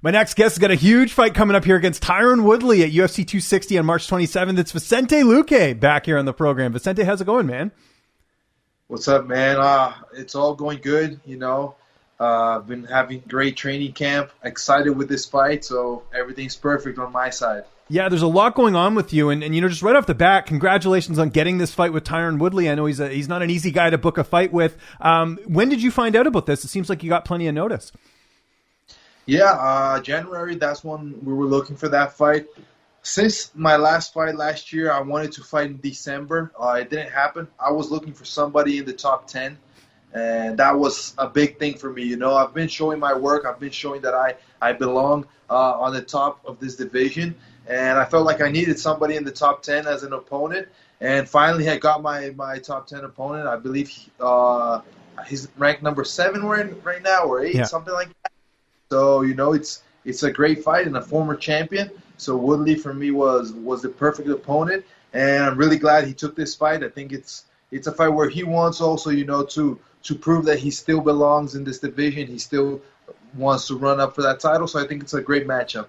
My next guest has got a huge fight coming up here against Tyron Woodley at UFC 260 on March 27th. It's Vicente Luque back here on the program. Vicente, how's it going, man? What's up, man? It's all going good, I've been having great training camp. Excited with this fight, so everything's perfect on my side. Yeah, there's a lot going on with you, and just right off the bat, congratulations on getting this fight with Tyron Woodley. I know he's not an easy guy to book a fight with. When did you find out about this? It seems like you got plenty of notice. Yeah, January, that's when we were looking for that fight. Since my last fight last year, I wanted to fight in December. It didn't happen. I was looking for somebody in the top 10, and that was a big thing for me. I've been showing my work. I've been showing that I belong on the top of this division, and I felt like I needed somebody in the top 10 as an opponent, and finally I got my top 10 opponent. I believe he's ranked number 7 right now, or 8, something like that. So, it's a great fight and a former champion. So Woodley for me was the perfect opponent, and I'm really glad he took this fight. I think it's a fight where he wants also, to prove that he still belongs in this division. He still wants to run up for that title. So I think it's a great matchup.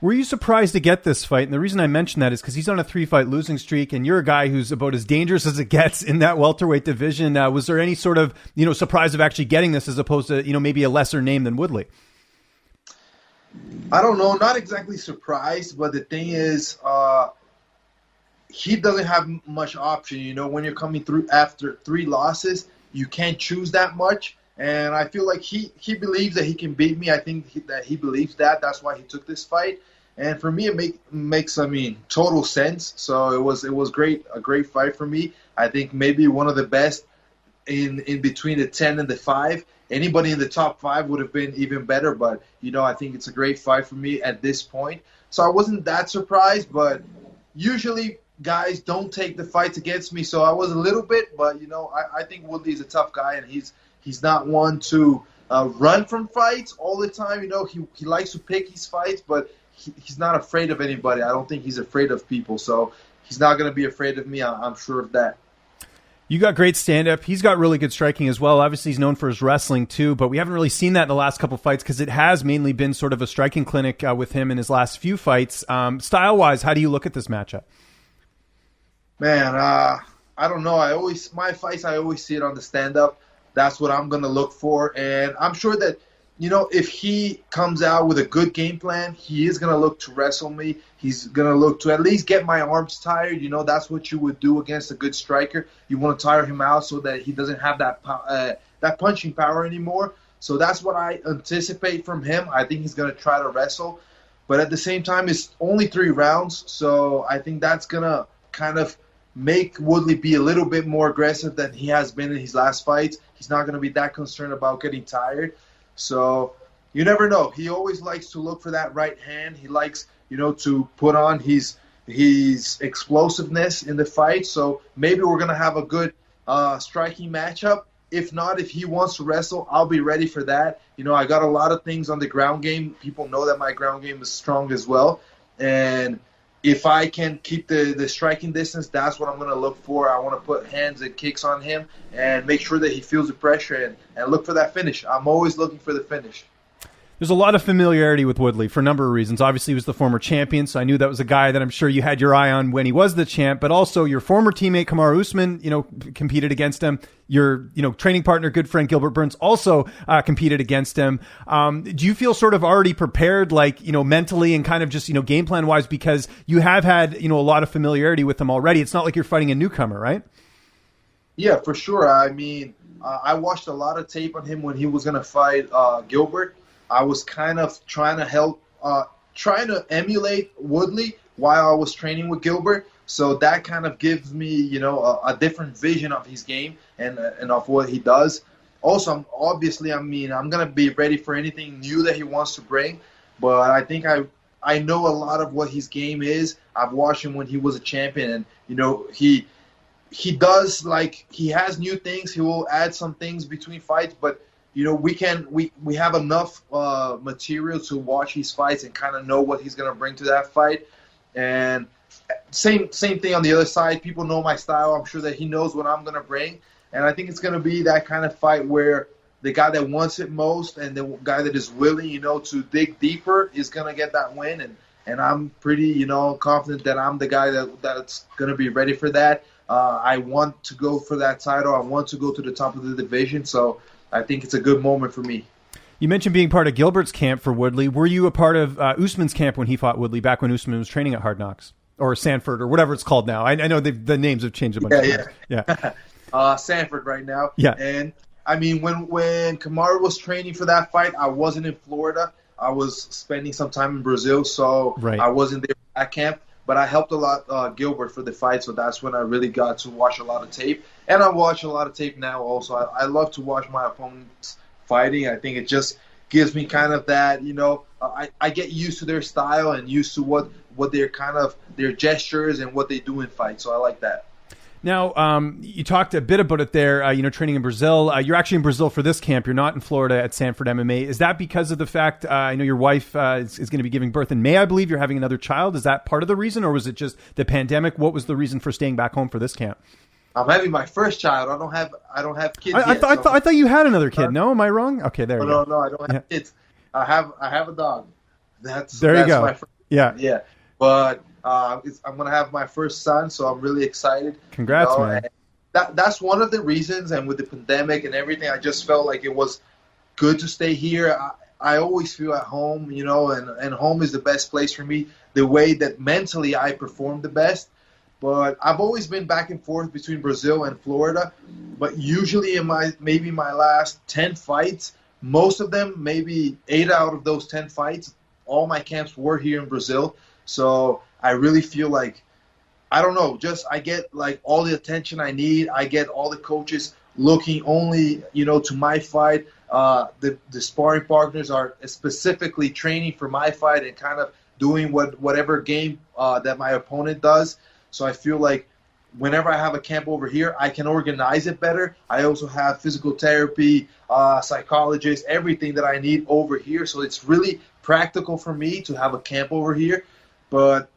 Were you surprised to get this fight? And the reason I mention that is because he's on a 3-fight losing streak, and you're a guy who's about as dangerous as it gets in that welterweight division. Was there any sort of, surprise of actually getting this as opposed to, maybe a lesser name than Woodley? I don't know, not exactly surprised, but the thing is, he doesn't have much option. When you're coming through after 3 losses, you can't choose that much. And I feel like he believes that he can beat me. I think that he believes that. That's why he took this fight. And for me, it makes total sense. So it was a great fight for me. I think maybe one of the best in between the 10 and the 5. Anybody in the top 5 would have been even better, but, I think it's a great fight for me at this point. So I wasn't that surprised, but usually guys don't take the fights against me, so I was a little bit, but, I think Woodley is a tough guy, and he's not one to run from fights all the time. He likes to pick his fights, but he's not afraid of anybody. I don't think he's afraid of people, so he's not going to be afraid of me. I'm sure of that. You got great stand-up. He's got really good striking as well. Obviously, he's known for his wrestling, too, but we haven't really seen that in the last couple of fights because it has mainly been sort of a striking clinic with him in his last few fights. Style-wise, how do you look at this matchup? Man, I don't know. My fights, I always see it on the stand-up. That's what I'm going to look for, and I'm sure that, if he comes out with a good game plan, he is going to look to wrestle me. He's going to look to at least get my arms tired. That's what you would do against a good striker. You want to tire him out so that he doesn't have that punching power anymore. So that's what I anticipate from him. I think he's going to try to wrestle. But at the same time, it's only 3 rounds, so I think that's going to kind of make Woodley be a little bit more aggressive than he has been in his last fights. He's not going to be that concerned about getting tired. So you never know. He always likes to look for that right hand. He likes, to put on his explosiveness in the fight. So maybe we're going to have a good striking matchup. If not, if he wants to wrestle, I'll be ready for that. I got a lot of things on the ground game. People know that my ground game is strong as well. And if I can keep the striking distance, that's what I'm going to look for. I want to put hands and kicks on him and make sure that he feels the pressure and look for that finish. I'm always looking for the finish. There's a lot of familiarity with Woodley for a number of reasons. Obviously, he was the former champion, so I knew that was a guy that I'm sure you had your eye on when he was the champ, but also your former teammate, Kamaru Usman, competed against him. Your, training partner, good friend, Gilbert Burns, also competed against him. Do you feel sort of already prepared, mentally and kind of just, game plan wise, because you have had, a lot of familiarity with him already? It's not like you're fighting a newcomer, right? Yeah, for sure. I watched a lot of tape on him when he was going to fight Gilbert. I was kind of trying to emulate Woodley while I was training with Gilbert. So that kind of gives me, a different vision of his game and of what he does. Also, I'm going to be ready for anything new that he wants to bring. But I think I know a lot of what his game is. I've watched him when he was a champion, and, he does, he has new things. He will add some things between fights, but we have enough material to watch his fights and kind of know what he's going to bring to that fight. And same thing on the other side. People know my style. I'm sure that he knows what I'm going to bring. And I think it's going to be that kind of fight where the guy that wants it most and the guy that is willing, to dig deeper is going to get that win. And I'm pretty, confident that I'm the guy that's going to be ready for that. I want to go for that title. I want to go to the top of the division. So I think it's a good moment for me. You mentioned being part of Gilbert's camp for Woodley. Were you a part of Usman's camp when he fought Woodley back when Usman was training at Hard Knocks or Sanford or whatever it's called now? I know the names have changed a bunch of times. Yeah. Sanford right now. Yeah. And I mean, when Kamaru was training for that fight, I wasn't in Florida. I was spending some time in Brazil, so I wasn't there at camp. But I helped a lot Gilbert for the fight, so that's when I really got to watch a lot of tape. And I watch a lot of tape now also. I love to watch my opponents fighting. I think it just gives me kind of that, I get used to their style and used to what their kind of their gestures and what they do in fights. So I like that. Now, you talked a bit about it there, training in Brazil. You're actually in Brazil for this camp. You're not in Florida at Sanford MMA. Is that because of the fact, I know your wife is going to be giving birth in May, I believe. You're having another child. Is that part of the reason, or was it just the pandemic? What was the reason for staying back home for this camp? I'm having my first child. I don't have kids I yet. I thought you had another kid. No, am I wrong? Okay, there you go. No, I don't have kids. I have a dog. That's you go. My first, yeah. But I'm going to have my first son, so I'm really excited. Congrats, man. That's one of the reasons, and with the pandemic and everything, I just felt like it was good to stay here. I always feel at home, and home is the best place for me, the way that mentally I perform the best. But I've always been back and forth between Brazil and Florida. But usually in my last 10 fights, most of them, maybe 8 out of those 10 fights, all my camps were here in Brazil. So I really feel like, I don't know, just I get like all the attention I need. I get all the coaches looking only, to my fight. The sparring partners are specifically training for my fight and kind of doing whatever game that my opponent does. So I feel like whenever I have a camp over here, I can organize it better. I also have physical therapy, psychologists, everything that I need over here. So it's really practical for me to have a camp over here. But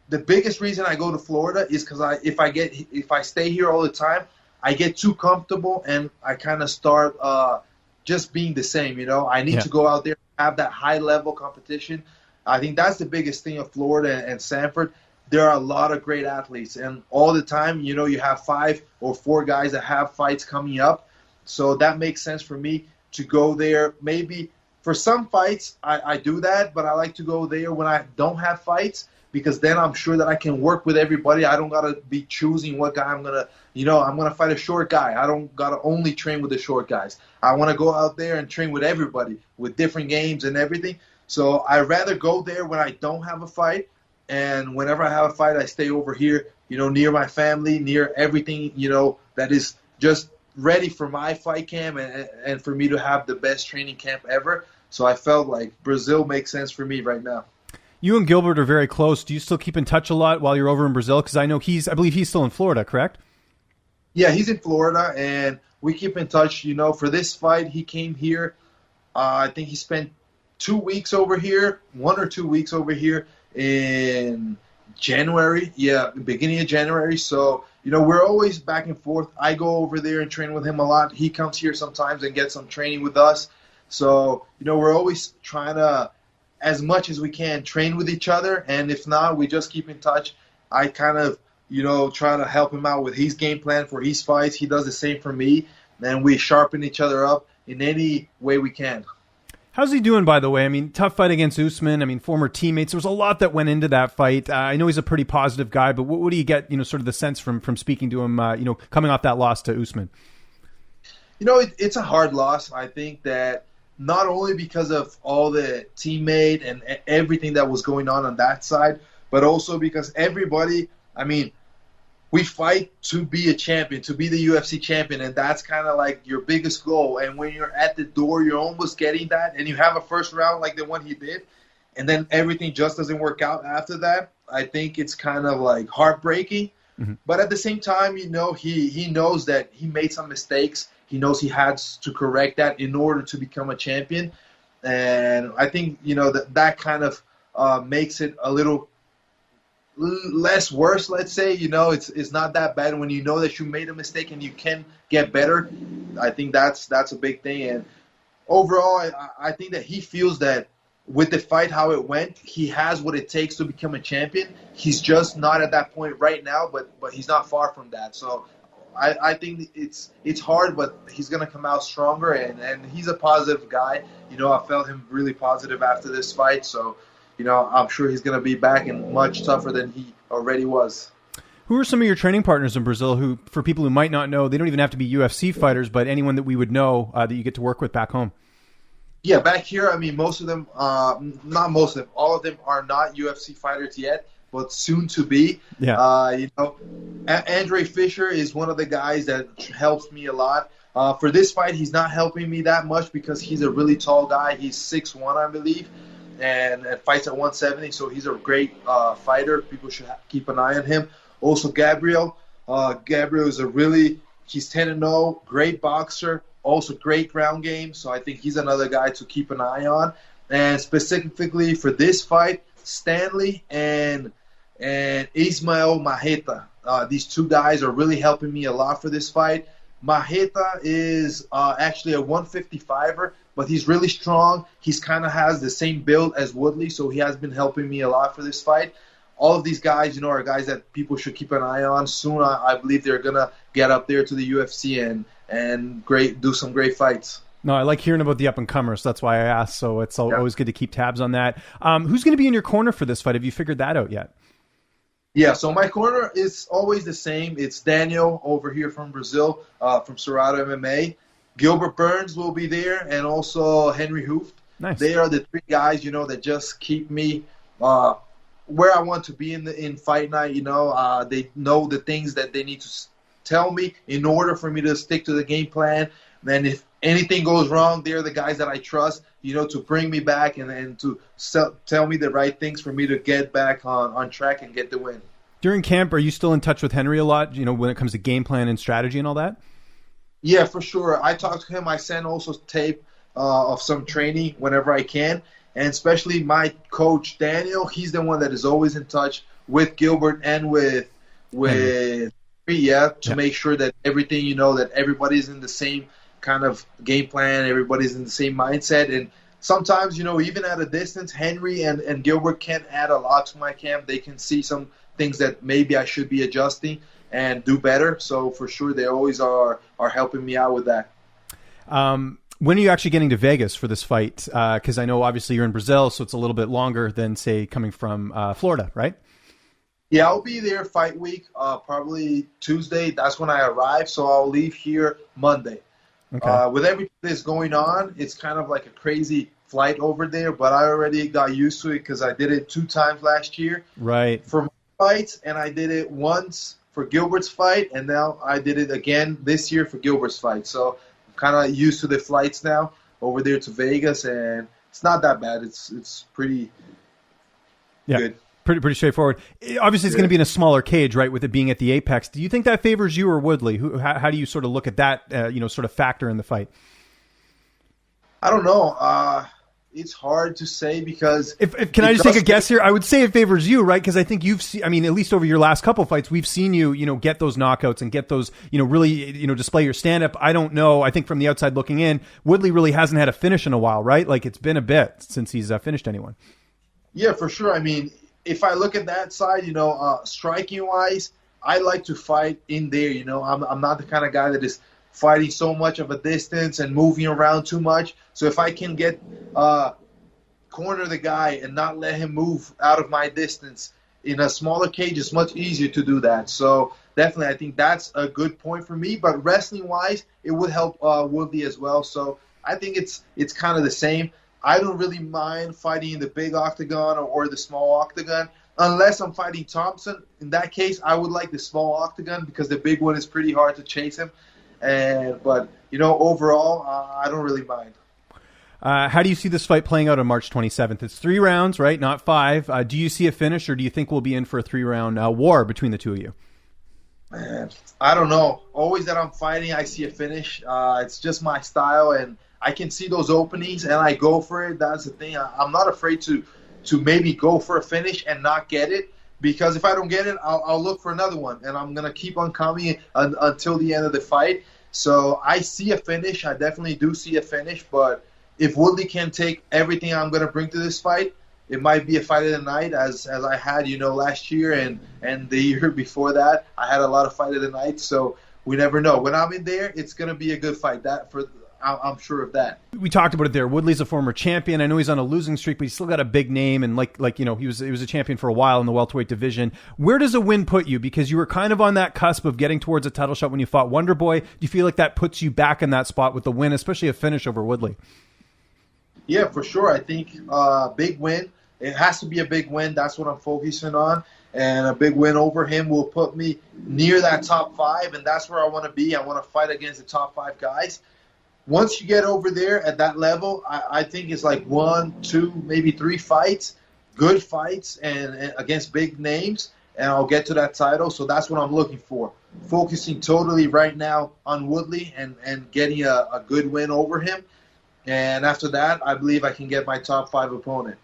the biggest reason I go to Florida is because if I stay here all the time, I get too comfortable and I kind of start just being the same. I need to go out there and have that high level competition. I think that's the biggest thing of Florida and Sanford. There are a lot of great athletes, and all the time, you have 5 or 4 guys that have fights coming up. So that makes sense for me to go there. Maybe for some fights, I do that, but I like to go there when I don't have fights, because then I'm sure that I can work with everybody. I don't got to be choosing what guy I'm going to, I'm going to fight a short guy. I don't got to only train with the short guys. I want to go out there and train with everybody, with different games and everything. So I'd rather go there when I don't have a fight. And whenever I have a fight, I stay over here, near my family, near everything, that is just ready for my fight camp and for me to have the best training camp ever. So I felt like Brazil makes sense for me right now. You and Gilbert are very close. Do you still keep in touch a lot while you're over in Brazil? Because I know I believe he's still in Florida, correct? Yeah, he's in Florida, and we keep in touch. For this fight, he came here. I think he spent 2 weeks over here, 1 or 2 weeks over here in January. Yeah, beginning of January. So, we're always back and forth. I go over there and train with him a lot. He comes here sometimes and gets some training with us. So, we're always trying to, as much as we can, train with each other. And if not, we just keep in touch. I kind of, try to help him out with his game plan for his fights. He does the same for me. And we sharpen each other up in any way we can. How's he doing, by the way? I mean, tough fight against Usman. I mean, former teammates. There was a lot that went into that fight. I know he's a pretty positive guy, but what do you get, sort of the sense from speaking to him, coming off that loss to Usman? It's a hard loss. I think that not only because of all the teammate and everything that was going on that side, but also because everybody, we fight to be a champion, to be the UFC champion, and that's kind of like your biggest goal. And when you're at the door, you're almost getting that, and you have a first round like the one he did, and then everything just doesn't work out after that. I think it's kind of like heartbreaking. Mm-hmm. But at the same time, he knows that he made some mistakes. He knows he had to correct that in order to become a champion. And I think, that kind of makes it a little less worse, let's say. It's not that bad when you know that you made a mistake and you can get better. I think that's a big thing. And overall, I think that he feels that with the fight, how it went, he has what it takes to become a champion. He's just not at that point right now, but he's not far from that. So I think it's hard, but he's going to come out stronger, and he's a positive guy. You know, I felt him really positive after this fight. So, you know, I'm sure he's going to be back and much tougher than he already was. Who are some of your training partners in Brazil who, for people who might not know, they don't even have to be UFC fighters, but anyone that we would know that you get to work with back home? Yeah, back here, I mean, most of them, not most of them, all of them are not UFC fighters yet, but soon to be. Yeah. You know, Andre Fisher is one of the guys that helps me a lot. For this fight, he's not helping me that much because he's a really tall guy. He's 6'1", I believe, and fights at 170, so he's a great fighter. People should keep an eye on him. Also, Gabriel. Gabriel is he's 10-0, great boxer, also great ground game. So I think he's another guy to keep an eye on. And specifically for this fight, Stanley and Ismael Maheta. These two guys are really helping me a lot for this fight. Maheta is actually a 155er, but he's really strong. He's kind of has the same build as Woodley, so he has been helping me a lot for this fight. All of these guys, you know, are guys that people should keep an eye on. Soon, I believe they're going to get up there to the UFC and do some great fights. No, I like hearing about the up-and-comers. That's why I asked, so it's always good to keep tabs on that. Who's going to be in your corner for this fight? Have you figured that out yet? Yeah, so my corner is always the same. It's Daniel over here from Brazil, from Serrado MMA. Gilbert Burns will be there, and also Henry Hooft. Nice. They are the three guys, you know, that just keep me where I want to be in fight night. You know, they know the things that they need to tell me in order for me to stick to the game plan. And if anything goes wrong, they're the guys that I trust, you know, to bring me back and to tell me the right things for me to get back on track and get the win. During camp, are you still in touch with Henry a lot, you know, when it comes to game plan and strategy and all that? Yeah, for sure. I talk to him. I send also tape of some training whenever I can. And especially my coach, Daniel, he's the one that is always in touch with Gilbert and with to make sure that everything, you know, that everybody's in the same kind of game plan, everybody's in the same mindset. And sometimes, you know, even at a distance, Henry and Gilbert can add a lot to my camp. They can see some things that maybe I should be adjusting and do better. So for sure, they always are helping me out with that. When are you actually getting to Vegas for this fight? Because I know obviously you're in Brazil, so it's a little bit longer than, say, coming from Florida, right? Yeah, I'll be there fight week, probably Tuesday. That's when I arrive, so I'll leave here Monday. Okay. With everything that's going on, it's kind of like a crazy flight over there, but I already got used to it because I did it 2 times last year. Right. For my fights, and I did it once for Gilbert's fight, and now I did it again this year for Gilbert's fight. So I'm kind of used to the flights now over there to Vegas, and it's not that bad. It's pretty good. Pretty straightforward. Obviously, it's going to be in a smaller cage, right, with it being at the Apex. Do you think that favors you or Woodley? How do you sort of look at that, sort of factor in the fight? I don't know. It's hard to say because... Can I just take a guess here? I would say it favors you, right? Because I think you've seen, at least over your last couple fights, we've seen you, get those knockouts and get those, really, display your stand-up. I don't know. I think from the outside looking in, Woodley really hasn't had a finish in a while, right? Like, it's been a bit since he's finished anyone. Yeah, for sure. If I look at that side, striking-wise, I like to fight in there. I'm not the kind of guy that is fighting so much of a distance and moving around too much. So if I can get corner the guy and not let him move out of my distance in a smaller cage, it's much easier to do that. So definitely, I think that's a good point for me. But wrestling-wise, it would help Woodley as well. So I think it's kind of the same. I don't really mind fighting in the big octagon or the small octagon, unless I'm fighting Thompson. In that case, I would like the small octagon because the big one is pretty hard to chase him. But overall, I don't really mind. How do you see this fight playing out on March 27th? It's 3 rounds, right? Not 5. Do you see a finish, or do you think we'll be in for a 3-round war between the two of you? Man, I don't know. Always that I'm fighting, I see a finish. It's just my style, and I can see those openings, and I go for it. That's the thing. I'm not afraid to maybe go for a finish and not get it, because if I don't get it, I'll look for another one, and I'm going to keep on coming until the end of the fight. So I see a finish. I definitely do see a finish, but if Woodley can take everything I'm going to bring to this fight, it might be a fight of the night, as I had, last year and the year before that. I had a lot of fight of the night, so we never know. When I'm in there, it's going to be a good fight. I'm sure of that. We talked about it there. Woodley's a former champion. I know he's on a losing streak, but he's still got a big name, and he was a champion for a while in the welterweight division. Where does a win put you? Because you were kind of on that cusp of getting towards a title shot when you fought Wonder Boy. Do you feel like that puts you back in that spot with the win, especially a finish over Woodley? Yeah, for sure. I think big win. It has to be a big win. That's what I'm focusing on. And a big win over him will put me near that top 5, and that's where I want to be. I want to fight against the top 5 guys. Once you get over there at that level, I think it's like 1, 2, maybe 3 fights, good fights, and against big names, and I'll get to that title. So that's what I'm looking for. Focusing totally right now on Woodley and getting a good win over him. And after that, I believe I can get my top 5 opponent.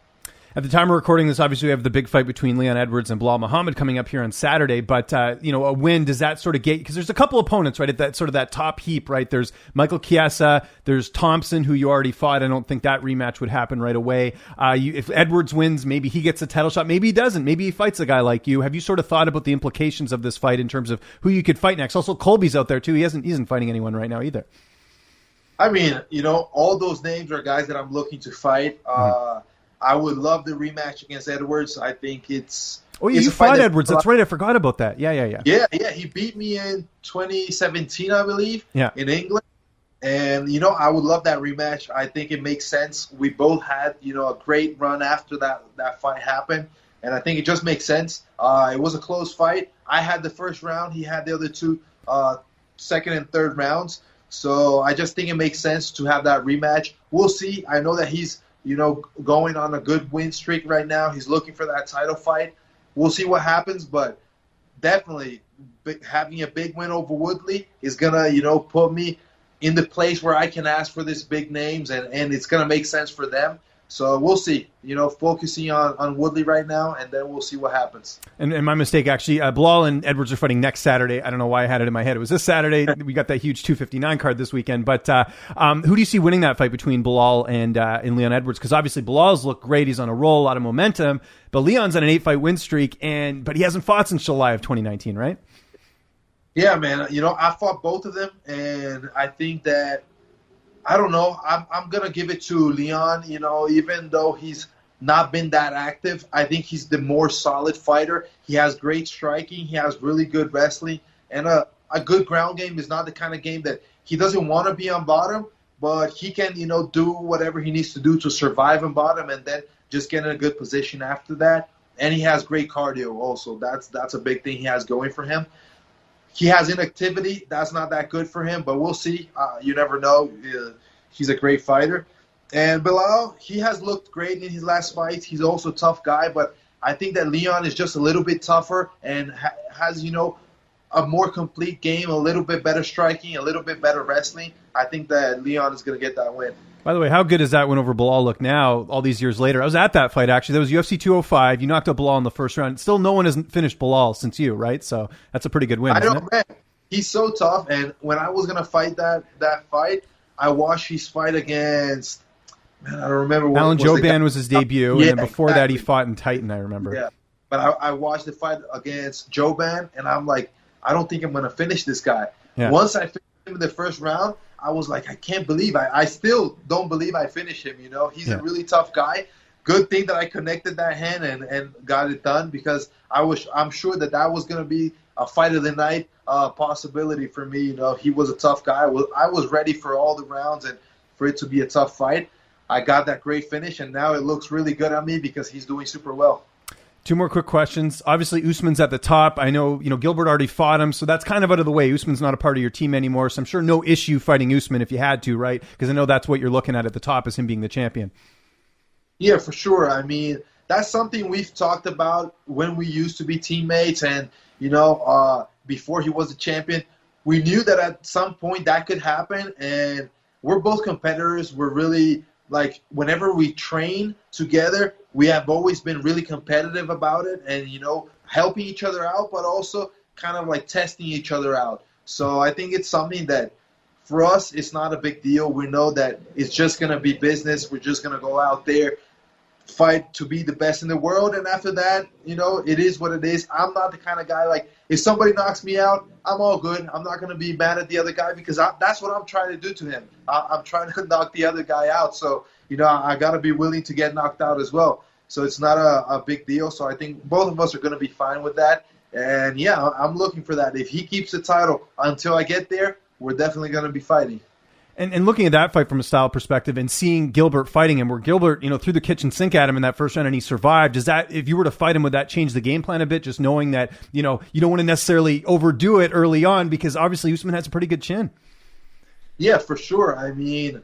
At the time we're recording this, obviously we have the big fight between Leon Edwards and Bilal Muhammad coming up here on Saturday. But, a win, does that sort of get, because there's a couple opponents, right, at that sort of that top heap, right? There's Michael Chiesa, there's Thompson, who you already fought. I don't think that rematch would happen right away. If Edwards wins, maybe he gets a title shot. Maybe he doesn't. Maybe he fights a guy like you. Have you sort of thought about the implications of this fight in terms of who you could fight next? Also, Colby's out there too. He isn't fighting anyone right now either. I mean, all those names are guys that I'm looking to fight. I would love the rematch against Edwards. I think it's... Oh, yeah, you fought Edwards. That's right. I forgot about that. Yeah. Yeah, he beat me in 2017, I believe, in England. And, I would love that rematch. I think it makes sense. We both had, a great run after that fight happened. And I think it just makes sense. It was a close fight. I had the first round. He had the other 2 second and third rounds. So I just think it makes sense to have that rematch. We'll see. I know that he's going on a good win streak right now. He's looking for that title fight. We'll see what happens, but definitely having a big win over Woodley is going to, put me in the place where I can ask for these big names, and it's going to make sense for them. So we'll see, focusing on Woodley right now, and then we'll see what happens. And my mistake, actually, Bilal and Edwards are fighting next Saturday. I don't know why I had it in my head. It was this Saturday. We got that huge 259 card this weekend. But who do you see winning that fight between Bilal and Leon Edwards? Because obviously Bilal's looked great. He's on a roll, a lot of momentum. But Leon's on an 8-fight win streak, but he hasn't fought since July of 2019, right? Yeah, man. I fought both of them, and I think that, I don't know. I'm going to give it to Leon, even though he's not been that active. I think he's the more solid fighter. He has great striking. He has really good wrestling. And a good ground game is not the kind of game that he doesn't want to be on bottom, but he can, do whatever he needs to do to survive on bottom and then just get in a good position after that. And he has great cardio also. That's a big thing he has going for him. He has inactivity. That's not that good for him, but we'll see. You never know. He's a great fighter. And Bilal, he has looked great in his last fights. He's also a tough guy, but I think that Leon is just a little bit tougher and has, a more complete game, a little bit better striking, a little bit better wrestling. I think that Leon is going to get that win. By the way, how good does that win over Bilal look now, all these years later? I was at that fight, actually. That was UFC 205. You knocked out Bilal in the first round. Still, no one has finished Bilal since you, right? So that's a pretty good win, I know, isn't it? Man. He's so tough. And when I was going to fight that fight, I watched his fight against, I don't remember what Alan Jouban was his debut, Yeah, and then before that he exactly. fought in Titan, I remember. Yeah, but I watched the fight against Jouban, and I'm like, I don't think I'm going to finish this guy. Yeah. Once I finished him in the first round, I was like, I can't believe I still don't believe I finished him. He's a really tough guy. Good thing that I connected that hand and got it done, because I'm sure that was going to be a fight of the night possibility for me. He was a tough guy. I was ready for all the rounds and for it to be a tough fight. I got that great finish, and now it looks really good on me because he's doing super well. 2 more quick questions. Obviously, Usman's at the top. I know, Gilbert already fought him, so that's kind of out of the way. Usman's not a part of your team anymore, so I'm sure no issue fighting Usman if you had to, right? Because I know that's what you're looking at the top, is him being the champion. Yeah, for sure. I mean, that's something we've talked about when we used to be teammates, and, before he was a champion. We knew that at some point that could happen, and we're both competitors. We're really, whenever we train together, we have always been really competitive about it and, helping each other out, but also kind of testing each other out. So I think it's something that for us, it's not a big deal. We know that it's just going to be business. We're just going to go out there, fight to be the best in the world. And after that, it is what it is. I'm not the kind of guy, like, if somebody knocks me out, I'm all good. I'm not going to be mad at the other guy because that's what I'm trying to do to him. I'm trying to knock the other guy out. So, I got to be willing to get knocked out as well. So it's not a big deal. So I think both of us are going to be fine with that. And, yeah, I'm looking for that. If he keeps the title until I get there, we're definitely going to be fighting. And looking at that fight from a style perspective and seeing Gilbert fighting him, where Gilbert, threw the kitchen sink at him in that first round and he survived, does that, if you were to fight him, would that change the game plan a bit? Just knowing that, you don't want to necessarily overdo it early on because obviously Usman has a pretty good chin. Yeah, for sure. I mean,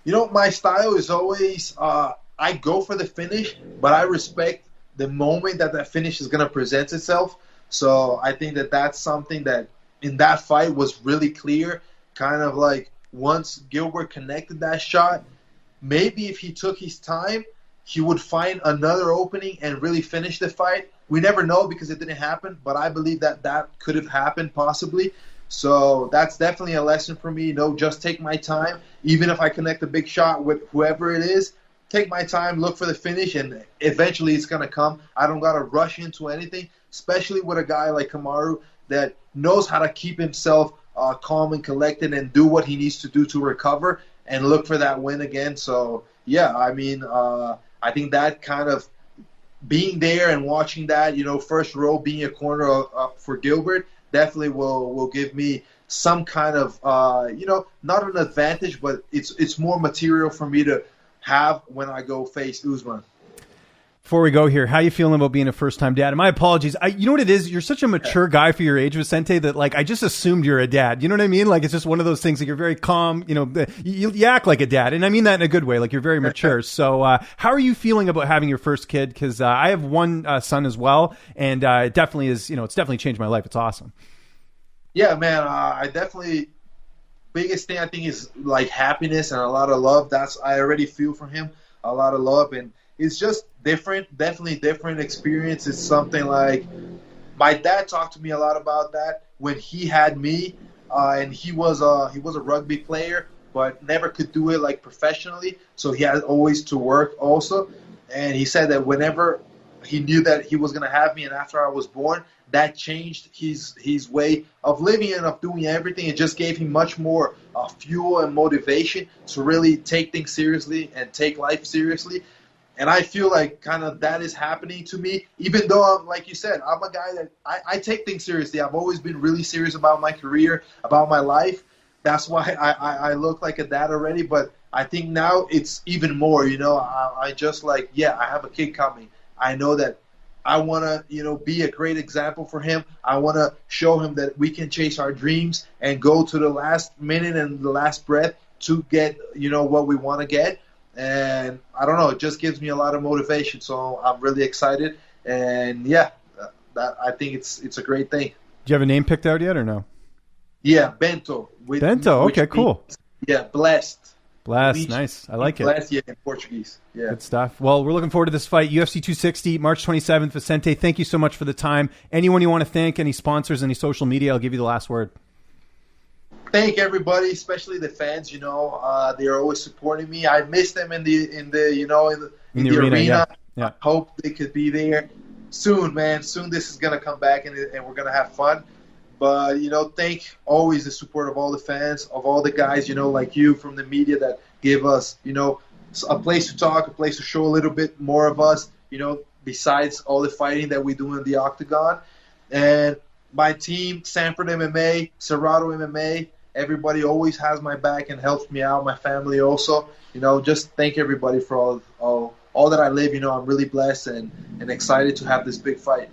my style is always, I go for the finish, but I respect the moment that finish is going to present itself. So I think that that's something that in that fight was really clear, kind of like, once Gilbert connected that shot, maybe if he took his time, he would find another opening and really finish the fight. We never know because it didn't happen, but I believe that could have happened possibly. So that's definitely a lesson for me. Just take my time. Even if I connect a big shot with whoever it is, take my time, look for the finish, and eventually it's going to come. I don't got to rush into anything, especially with a guy like Kamaru that knows how to keep himself calm and collected and do what he needs to do to recover and look for that win again. So, yeah, I mean, I think that kind of being there and watching that, first row being a corner for Gilbert definitely will give me some kind of, not an advantage, but it's more material for me to have when I go face Usman. Before we go here, how you feeling about being a first-time dad? And my apologies. You know what it is? You're such a mature guy for your age, Vicente, that like I just assumed you're a dad. You know what I mean? Like it's just one of those things that you're very calm. You act like a dad, and I mean that in a good way. Like you're very mature. So, how are you feeling about having your first kid? Because I have one son as well, and it definitely is. It's definitely changed my life. It's awesome. Yeah, man. I definitely biggest thing I think is like happiness and a lot of love. I already feel from him a lot of love and. It's just different, definitely different experience. It's something like my dad talked to me a lot about that when he had me, and he was a rugby player, but never could do it like professionally. So he had always to work also. And he said that whenever he knew that he was going to have me, and after I was born, that changed his way of living and of doing everything. It just gave him much more fuel and motivation to really take things seriously and take life seriously. And I feel like kind of that is happening to me, even though, like you said, I'm a guy that I take things seriously. I've always been really serious about my career, about my life. That's why I look like a dad already. But I think now it's even more, I just like, I have a kid coming. I know that I want to, be a great example for him. I want to show him that we can chase our dreams and go to the last minute and the last breath to get, what we want to get. And I don't know, it just gives me a lot of motivation. So I'm really excited. And that I think it's a great thing. Do you have a name picked out yet or no? Yeah, Bento. Bento, okay, cool. Blessed. Blessed, nice. I like it. Blessed, in Portuguese. Yeah. Good stuff. Well, we're looking forward to this fight. UFC 260, March 27th. Vicente, thank you so much for the time. Anyone you want to thank, any sponsors, any social media, I'll give you the last word. Thank everybody, especially the fans. They are always supporting me. I miss them in the arena. Yeah. I hope they could be there soon, man. Soon this is gonna come back and we're gonna have fun. But thank always the support of all the fans, of all the guys, like you from the media that give us, a place to talk, a place to show a little bit more of us. Besides all the fighting that we do in the octagon, and my team, Sanford MMA, Serrato MMA. Everybody always has my back and helps me out. My family also. Just thank everybody for all that I live. I'm really blessed and excited to have this big fight.